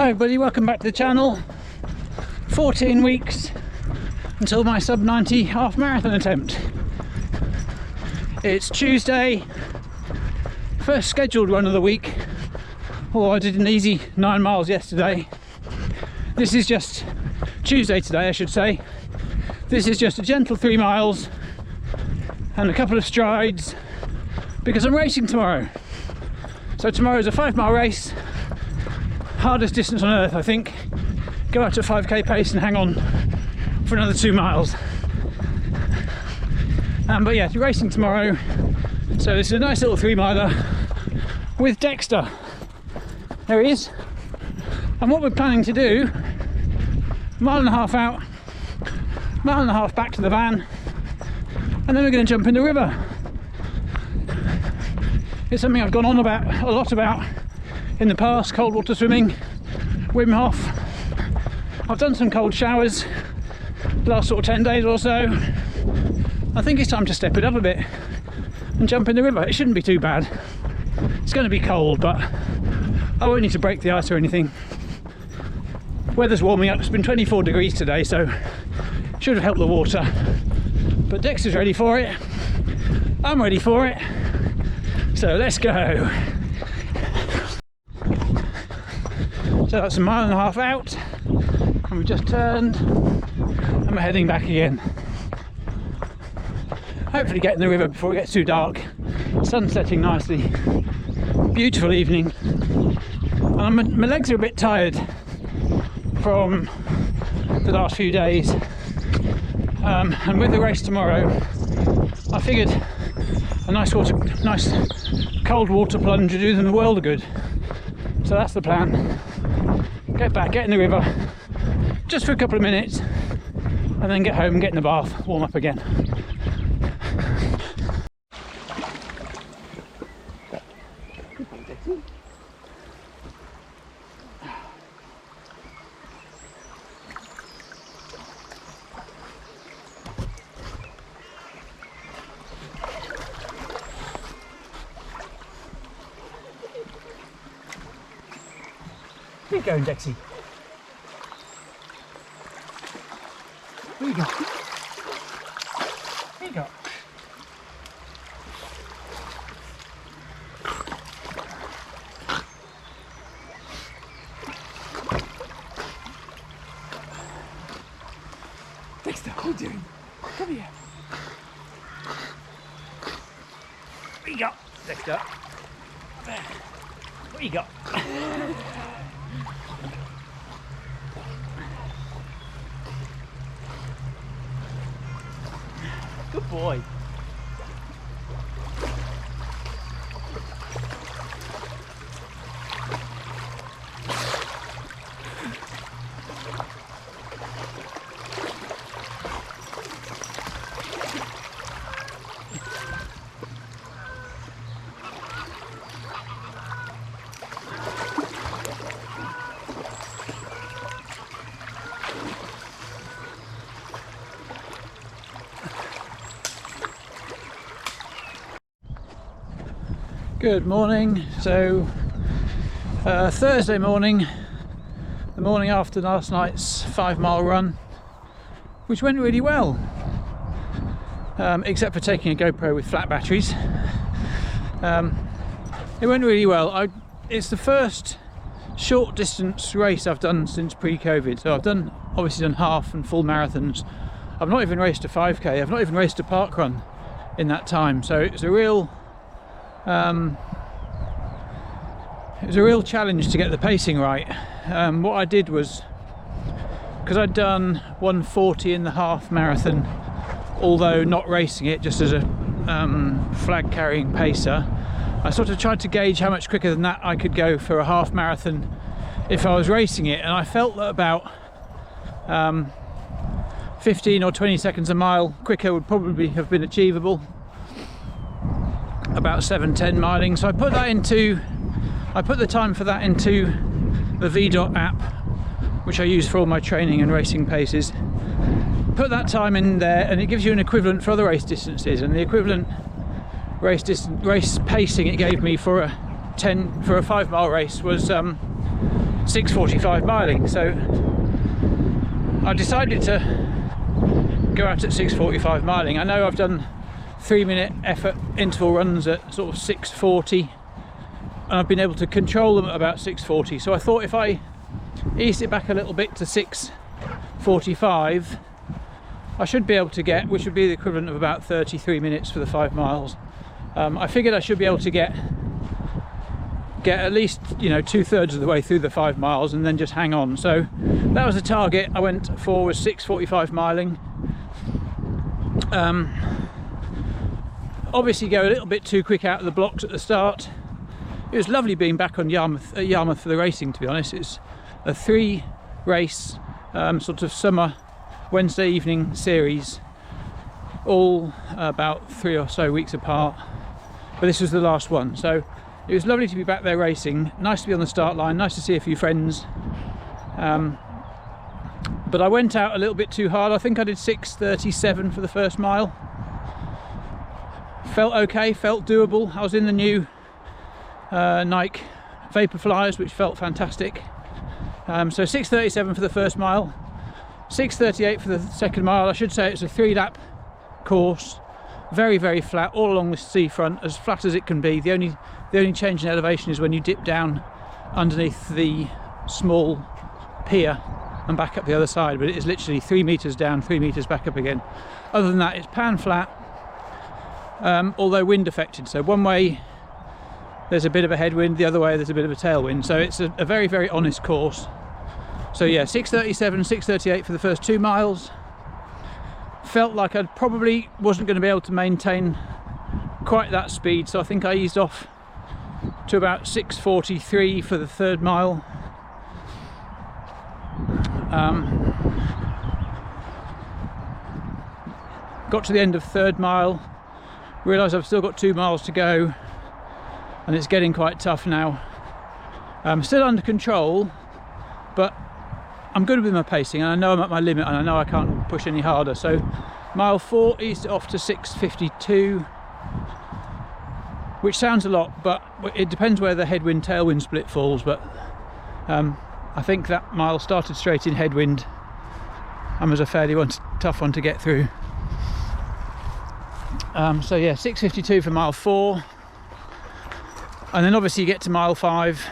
Hi everybody, welcome back to the channel. 14 weeks until my sub 90 half marathon attempt. It's Tuesday, first scheduled run of the week, although I did an easy 9 miles yesterday. This is just Tuesday today, I should say. This is just a gentle 3 miles and a couple of strides because I'm racing tomorrow. So tomorrow's a 5 mile race, hardest distance on earth I think. Go out at 5k pace and hang on for another 2 miles. But yeah, racing tomorrow. So this is a nice little 3 miler with Dexter. There he is. And what we're planning to do, 1.5 miles out, 1.5 miles back to the van, and then we're going to jump in the river. It's something I've gone on about a lot about in the past, cold water swimming, Wim Hof. I've done some cold showers the last sort of 10 days or so. I think it's time to step it up a bit and jump in the river. It shouldn't be too bad. It's going to be cold, but I won't need to break the ice or anything. Weather's warming up. It's been 24 degrees today, so should have helped the water. But Dexter's ready for it. I'm ready for it. So let's go. So that's 1.5 miles out, and we've just turned and we're heading back again. Hopefully get in the river before it gets too dark. Sun's setting nicely. Beautiful evening. And my legs are a bit tired from the last few days. And with the race tomorrow, I figured a nice cold water plunge would do them the world of good. So that's the plan. Get back, get in the river, just for a couple of minutes, and then get home, get in the bath, warm up again. Where you going, Dexy? Where you go? Where you go? Dexter, what are you doing? Come here. What you got, Dexter? What you got? Good boy. Good morning. So Thursday morning, the morning after last night's 5 mile run, which went really well, except for taking a GoPro with flat batteries. It went really well. It's the first short distance race I've done since pre-COVID. So I've obviously done half and full marathons. I've not even raced a 5k. I've not even raced a park run in that time. So it's a real it was a real challenge to get the pacing right. What I did was, because I'd done 1:40 in the half marathon, although not racing it, just as a flag carrying pacer, I sort of tried to gauge how much quicker than that I could go for a half marathon if I was racing it, and I felt that about 15 or 20 seconds a mile quicker would probably have been achievable. About 7:10 miling. So I put the time for that into the VDOT app, which I use for all my training and racing paces. Put that time in there, and it gives you an equivalent for other race distances, and the equivalent race pacing it gave me for a 5 mile race was 6:45 miling. So I decided to go out at 6:45 miling. I know I've done 3-minute effort interval runs at sort of 6:40, and I've been able to control them at about 6:40. So I thought if I eased it back a little bit to 6:45, I should be able to get, which would be the equivalent of about 33 minutes for the 5 miles. I figured I should be able to get at least, you know, 2/3 of the way through the 5 miles and then just hang on. So that was the target I went for, was 6:45 miling. Obviously go a little bit too quick out of the blocks at the start. It was lovely being back on Yarmouth for the racing, to be honest. It's a 3-race sort of summer Wednesday evening series, all about 3 or so weeks apart, but this was the last one. So it was lovely to be back there racing, nice to be on the start line, nice to see a few friends. But I went out a little bit too hard. I think I did 6:37 for the first mile. Felt okay, felt doable. I was in the new Nike Vapor Flyers, which felt fantastic. So 6:37 for the first mile, 6:38 for the second mile. I should say it's a 3-lap course, very, very flat all along the seafront, as flat as it can be. The only change in elevation is when you dip down underneath the small pier and back up the other side, but it is literally 3 meters down, 3 meters back up again. Other than that, it's pan flat, although wind affected. So one way there's a bit of a headwind, the other way there's a bit of a tailwind. So it's a very, very honest course. So yeah, 6:37, 6:38 for the first 2 miles. Felt like I probably wasn't going to be able to maintain quite that speed, so I think I eased off to about 6:43 for the 3rd mile. Got to the end of 3rd mile, realised I've still got 2 miles to go, and it's getting quite tough now. Still under control, but I'm good with my pacing, and I know I'm at my limit, and I know I can't push any harder. So mile 4 eased it off to 6:52, which sounds a lot, but it depends where the headwind tailwind split falls. But I think that mile started straight in headwind and was a fairly tough one to get through. So yeah, 6:52 for mile 4, and then obviously you get to mile 5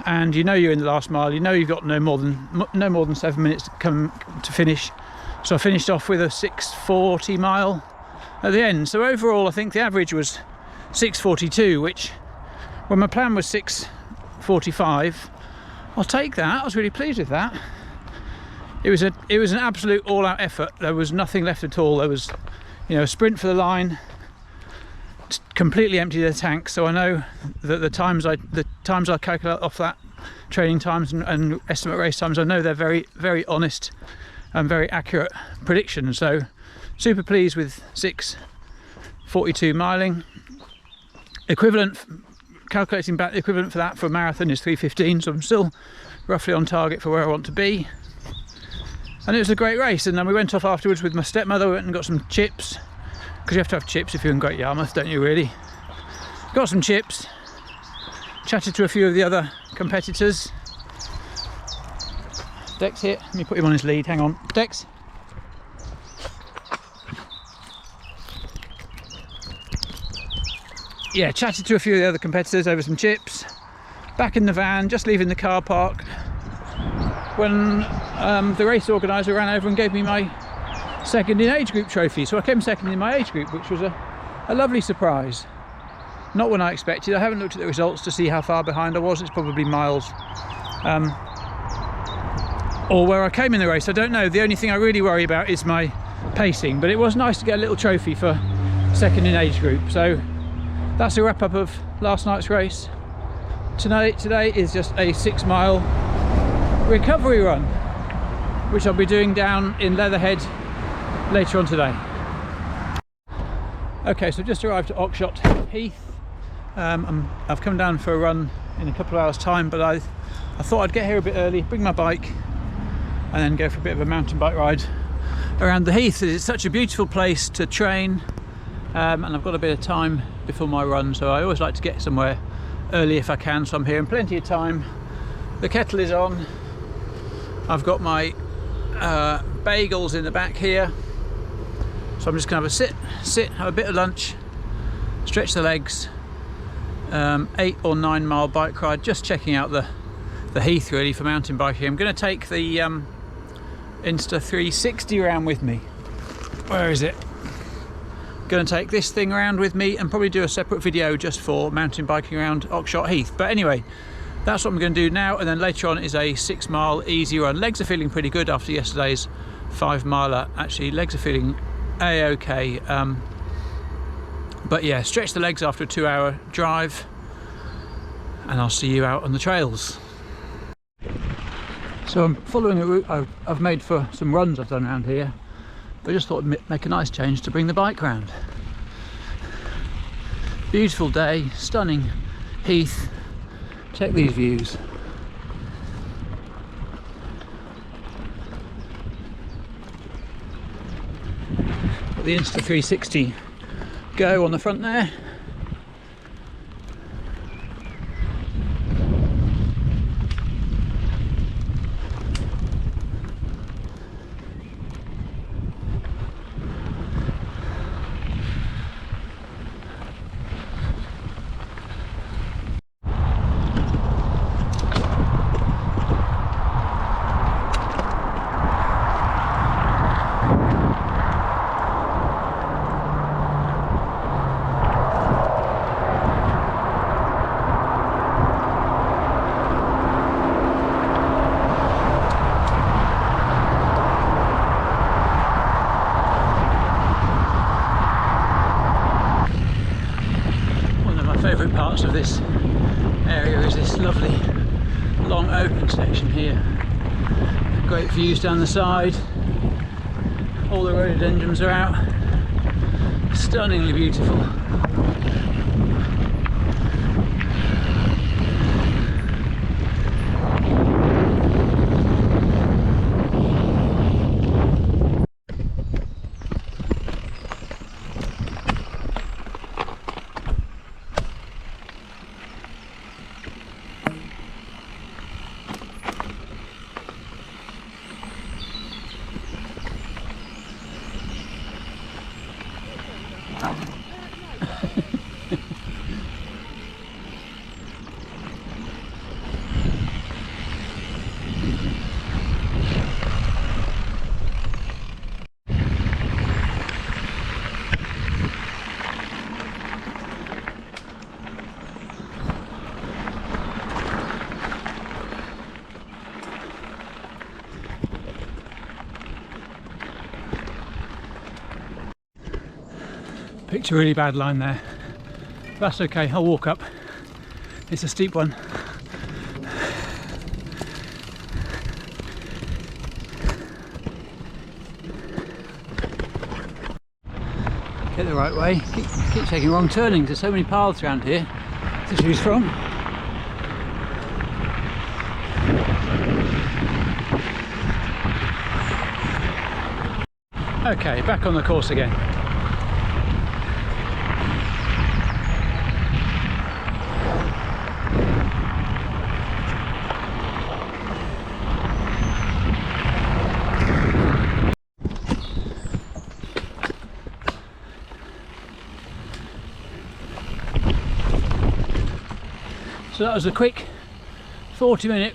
and you know you're in the last mile. You know you've got no more than 7 minutes to come to finish. So I finished off with a 6:40 mile at the end. So overall I think the average was 6:42, which, when my plan was 6:45, I'll take that. I was really pleased with that. It was an absolute all-out effort. There was nothing left at all. There was, you know, a sprint for the line, completely empty the tank. So I know that the times I calculate off that, training times and estimate race times, I know they're very, very honest and very accurate predictions. So super pleased with 6:42 miling. Equivalent, calculating back, the equivalent for that for a marathon is 3:15, so I'm still roughly on target for where I want to be. And it was a great race. And then we went off afterwards with my stepmother. We went and got some chips, because you have to have chips if you're in Great Yarmouth, don't you, really? Got some chips, chatted to a few of the other competitors. Dex here, let me put him on his lead, hang on. Dex? Yeah, chatted to a few of the other competitors over some chips. Back in the van, just leaving the car park, when the race organiser ran over and gave me my second in age group trophy. So I came second in my age group, which was a lovely surprise. Not one I expected. I haven't looked at the results to see how far behind I was. It's probably miles, or where I came in the race, I don't know. The only thing I really worry about is my pacing, but it was nice to get a little trophy for second in age group. So that's a wrap up of last night's race. Today is just a 6-mile recovery run, which I'll be doing down in Leatherhead later on today. Okay, so I've just arrived at Oxshott Heath. I've come down for a run in a couple of hours time, but I thought I'd get here a bit early, bring my bike, and then go for a bit of a mountain bike ride around the heath. It's such a beautiful place to train, and I've got a bit of time before my run, so I always like to get somewhere early if I can, so I'm here in plenty of time. The kettle is on. I've got my bagels in the back here, so I'm just gonna have a sit, have a bit of lunch, stretch the legs. 8 or 9 mile bike ride, just checking out the Heath really for mountain biking. I'm going to take the Insta 360 around with me. Where is it? Going to take this thing around with me and probably do a separate video just for mountain biking around Oxshott Heath. But anyway, that's what I'm going to do now, and then later on is a 6 mile easy run. Legs are feeling pretty good after yesterday's 5 miler. Actually, legs are feeling a-okay. But yeah, stretch the legs after a 2-hour drive, and I'll see you out on the trails. So I'm following a route I've made for some runs I've done around here, but I just thought I'd make a nice change to bring the bike round. Beautiful day, stunning heath. Check these views. Got the Insta 360 Go on the front there. Favourite parts of this area is this lovely long open section here. Great views down the side, all the rhododendrons are out, stunningly beautiful. Picked a really bad line there. That's okay, I'll walk up. It's a steep one. Get the right way. Keep taking wrong turnings. There's so many paths around here to choose from. Okay, back on the course again. So that was a quick 40-minute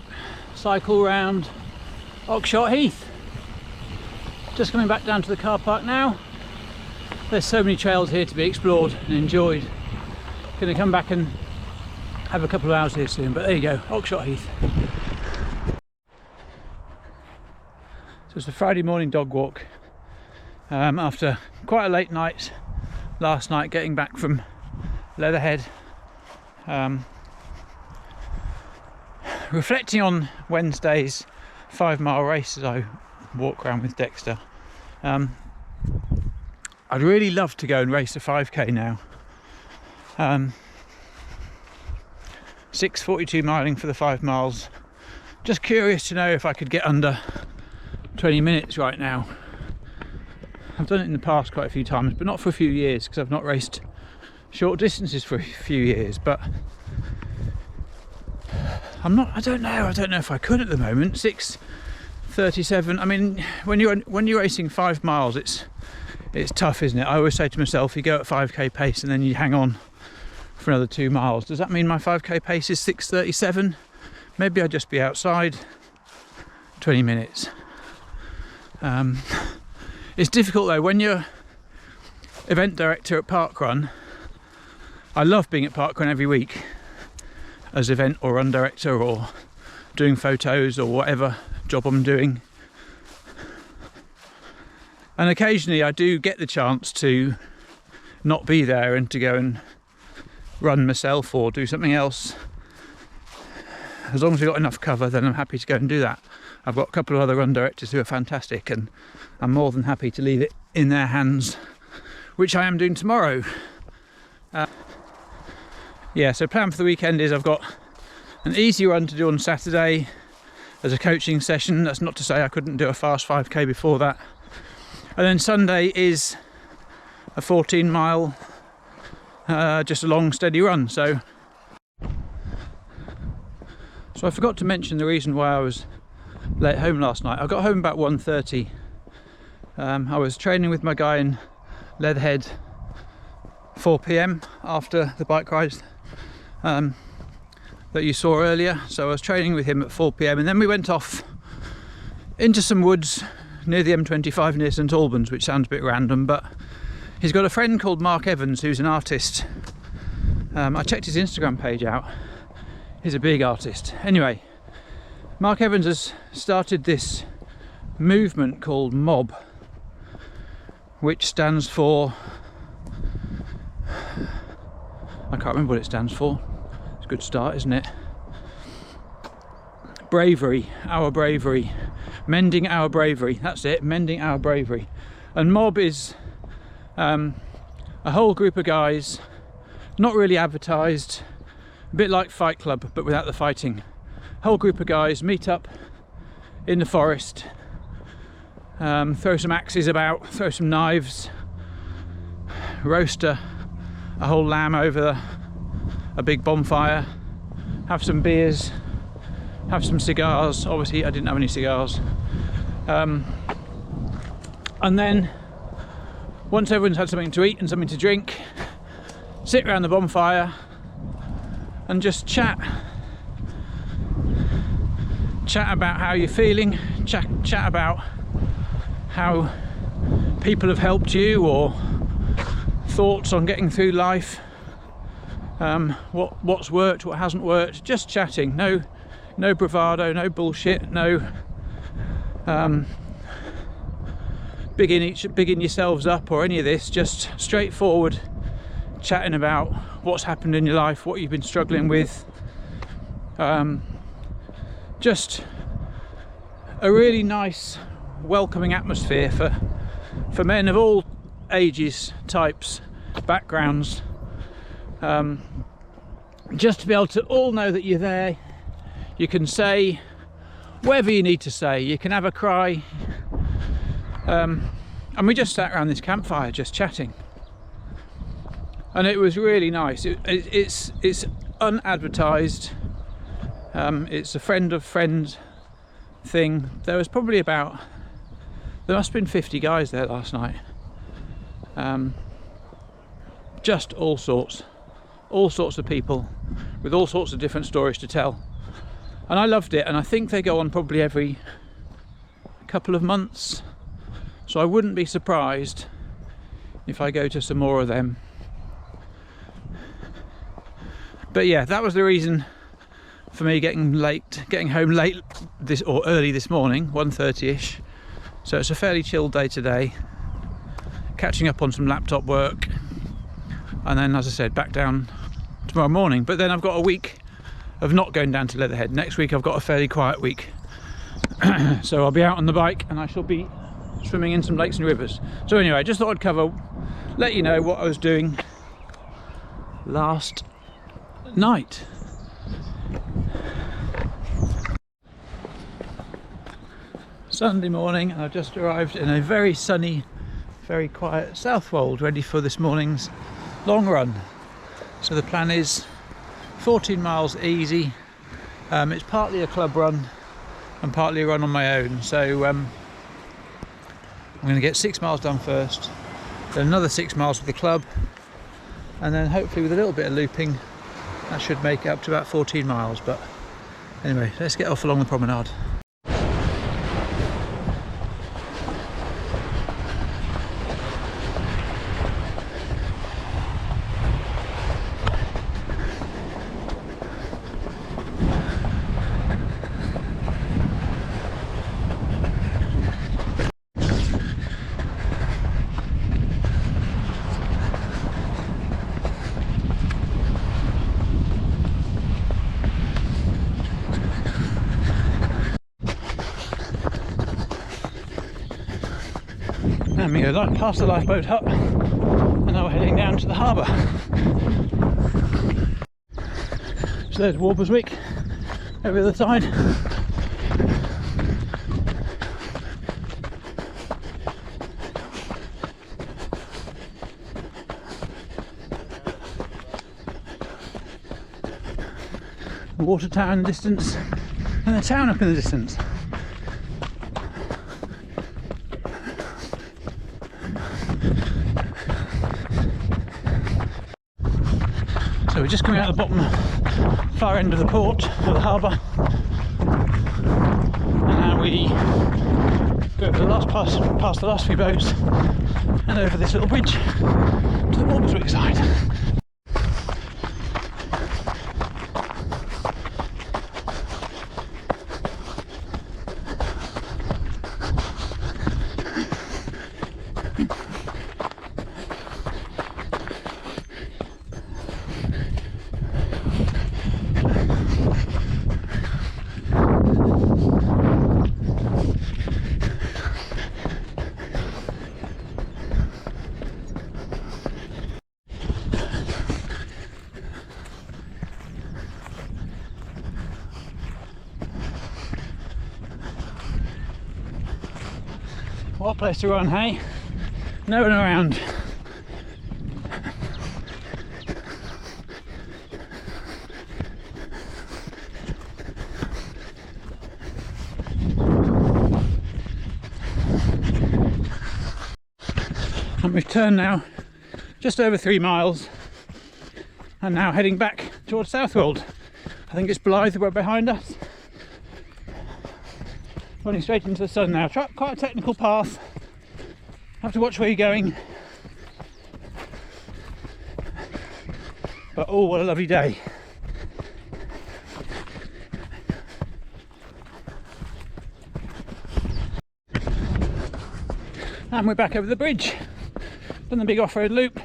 cycle round Oxshott Heath. Just coming back down to the car park now. There's so many trails here to be explored and enjoyed. Going to come back and have a couple of hours here soon, but there you go, Oxshott Heath. So it's a Friday morning dog walk after quite a late night last night getting back from Leatherhead. Reflecting on Wednesday's 5-mile race as I walk around with Dexter, I'd really love to go and race a 5k now. 6:42 miling for the 5 miles. Just curious to know if I could get under 20 minutes right now. I've done it in the past quite a few times, but not for a few years because I've not raced short distances for a few years. But I don't know if I could at the moment. 6:37. I mean, when you're racing 5 miles, it's tough, isn't it? I always say to myself, you go at 5k pace and then you hang on for another 2 miles. Does that mean my 5k pace is 6:37? Maybe I'd just be outside 20 minutes. It's difficult though when you're event director at Parkrun. I love being at Parkrun every week as event or run director or doing photos or whatever job I'm doing. And occasionally I do get the chance to not be there and to go and run myself or do something else. As long as we've got enough cover, then I'm happy to go and do that. I've got a couple of other run directors who are fantastic, and I'm more than happy to leave it in their hands, which I am doing tomorrow. Yeah, so plan for the weekend is I've got an easy run to do on Saturday as a coaching session. That's not to say I couldn't do a fast 5k before that. And then Sunday is a 14 mile, just a long steady run. So I forgot to mention the reason why I was late home last night. I got home about 1:30. I was training with my guy in Leatherhead 4 p.m. after the bike ride that you saw earlier. So I was training with him at 4 p.m. and then we went off into some woods near the M25 near St Albans, which sounds a bit random, but he's got a friend called Mark Evans who's an artist. I checked his Instagram page out. He's a big artist. Anyway, Mark Evans has started this movement called MOB, which stands for, I can't remember what it stands for. It's a good start, isn't it? Bravery, our bravery, mending our bravery. That's it, mending our bravery. And MOB is a whole group of guys, not really advertised, a bit like Fight Club but without the fighting. Whole group of guys meet up in the forest, throw some axes about, throw some knives, roast a whole lamb over a big bonfire, have some beers, have some cigars. Obviously I didn't have any cigars, and then once everyone's had something to eat and something to drink, sit around the bonfire and just chat about how you're feeling, chat about how people have helped you or thoughts on getting through life, what's worked, what hasn't worked, just chatting. No bravado, no bullshit, no bigging yourselves up or any of this, just straightforward chatting about what's happened in your life, what you've been struggling with. Just a really nice, welcoming atmosphere for men of all ages, types, backgrounds. Just to be able to all know that you're there. You can say whatever you need to say. You can have a cry. And we just sat around this campfire just chatting. And it was really nice. It's unadvertised. It's a friend of friends thing. There must have been 50 guys there last night. Just all sorts of people with all sorts of different stories to tell. And I loved it, and I think they go on probably every couple of months. So I wouldn't be surprised if I go to some more of them. But yeah, that was the reason for me getting home late early this morning, 1:30ish. So it's a fairly chilled day today. Catching up on some laptop work, and then, as I said, back down tomorrow morning. But then I've got a week of not going down to Leatherhead. Next week I've got a fairly quiet week. So I'll be out on the bike and I shall be swimming in some lakes and rivers. So anyway, I just thought I'd let you know what I was doing last night. Sunday morning, I've just arrived in a very sunny, very quiet Southwold, ready for this morning's long run. So the plan is 14 miles easy, It's partly a club run and partly a run on my own, so I'm going to get 6 miles done first, then another 6 miles with the club, and then hopefully with a little bit of looping that should make it up to about 14 miles. But anyway, let's get off along the promenade. And we go past the lifeboat hut, and now we're heading down to the harbour. So there's Walberswick over the side. The water tower in the distance, and the town up in the distance. So we're just coming out of the bottom far end of the port, of the harbour, and now we go over the last past the last few boats and over this little bridge to the Walberswick side. What a place to run, hey? No one around. And we've turned now just over 3 miles and now heading back towards Southwold. I think it's Blythe right behind us. Running straight into the sun now. Quite a technical path. Have to watch where you're going. But oh, what a lovely day. And we're back over the bridge. Done the big off-road loop.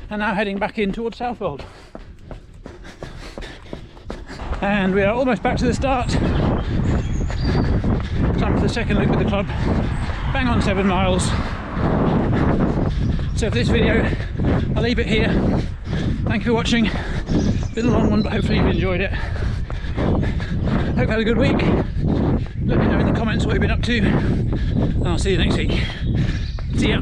And now heading back in towards Southwold. And we are almost back to the start. Time for the second loop with the club. Bang on 7 miles. So for this video, I'll leave it here. Thank you for watching. Been a long one, but hopefully you've enjoyed it. Hope you had a good week. Let me know in the comments what you've been up to, and I'll see you next week. See ya.